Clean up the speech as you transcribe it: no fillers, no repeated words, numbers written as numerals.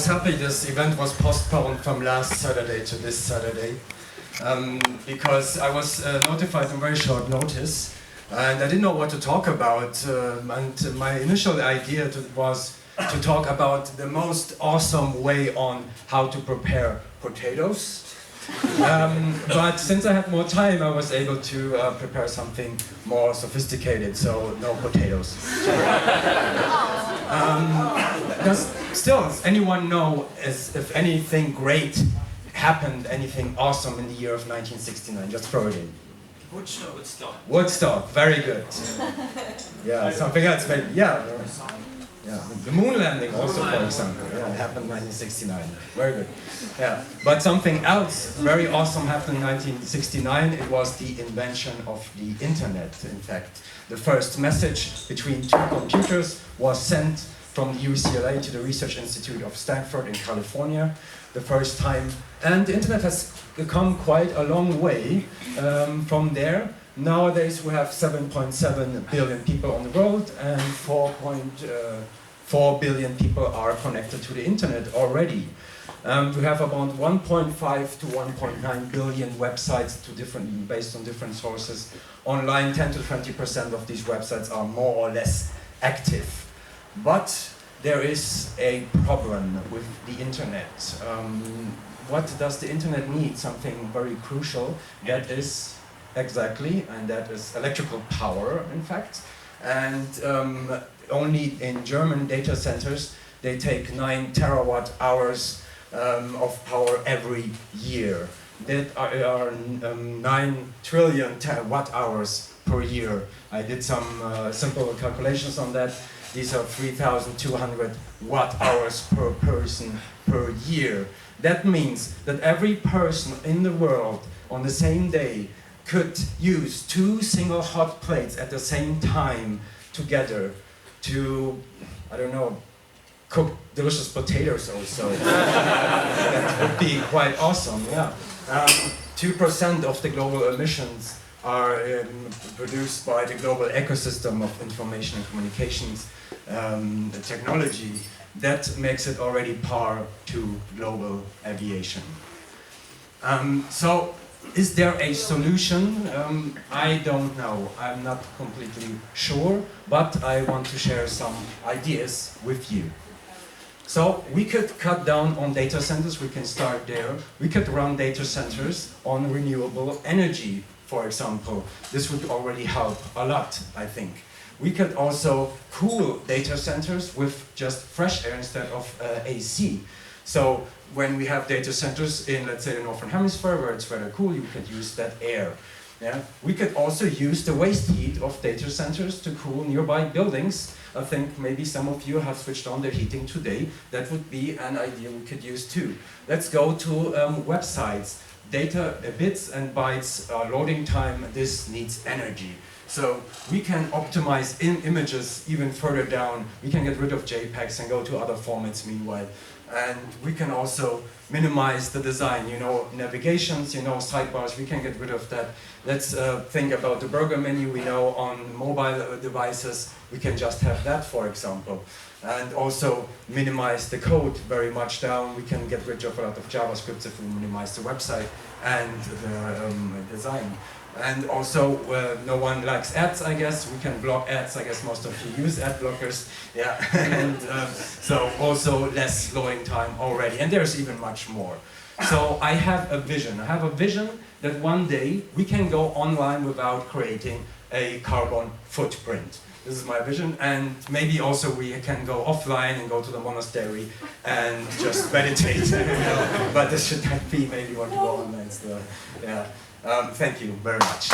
was happy this event was postponed from last Saturday to this Saturday because I was notified on very short notice and I didn't know what to talk about and my initial idea was to talk about the most awesome way on how to prepare potatoes. But since I had more time, I was able to prepare something more sophisticated, so no potatoes. Does anyone know if anything great happened, anything awesome in the year of 1969? Just throw it in. Woodstock. Woodstock, very good. Yeah, something else maybe, yeah. Yeah, the moon landing also, for example, yeah, it happened in 1969. Very good. Yeah, but something else very awesome happened in 1969. It was the invention of the internet. In fact, the first message between two computers was sent from UCLA to the Research Institute of Stanford in California, the first time. And the internet has come quite a long way from there. Nowadays we have 7.7 billion people on the world and 4.4 billion people are connected to the internet already. We have about 1.5 to 1.9 billion websites based on different sources. Online, 10 to 20% of these websites are more or less active. But there is a problem with the internet. What does the internet need? Something very crucial. That is exactly, and that is electrical power, in fact. And only in German data centers, they take 9 terawatt hours of power every year. That are 9 trillion watt hours per year. I did some simple calculations on that. These are 3,200 watt hours per person per year. That means that every person in the world on the same day could use 2 single hot plates at the same time together to, I don't know, cook delicious potatoes also. That would be quite awesome, yeah. 2% of the global emissions are produced by the global ecosystem of information and communications technology. That makes it already par to global aviation. So, is there a solution? I don't know. I'm not completely sure, but I want to share some ideas with you. So we could cut down on data centers, we can start there. We could run data centers on renewable energy, for example. This would already help a lot, I think. We could also cool data centers with just fresh air instead of AC. So when we have data centers in, let's say, the Northern Hemisphere, where it's rather cool, you could use that air. Yeah? We could also use the waste heat of data centers to cool nearby buildings. I think maybe some of you have switched on their heating today. That would be an idea we could use too. Let's go to websites. Data, bits and bytes, loading time, this needs energy. So we can optimize images even further down. We can get rid of JPEGs and go to other formats meanwhile. And we can also minimize the design, you know, navigations, you know, sidebars, we can get rid of that. Let's think about the burger menu we know on mobile devices. We can just have that, for example. And also minimize the code very much down. We can get rid of a lot of JavaScript if we minimize the website and the design. And also, no one likes ads, I guess. We can block ads. I guess most of you use ad blockers. Yeah, and so also less loading time already. And there's even much more. So I have a vision. I have a vision that one day we can go online without creating a carbon footprint. This is my vision, and maybe also we can go offline and go to the monastery and just meditate. You know? But this should not be maybe what you go online still. Yeah. Thank you very much.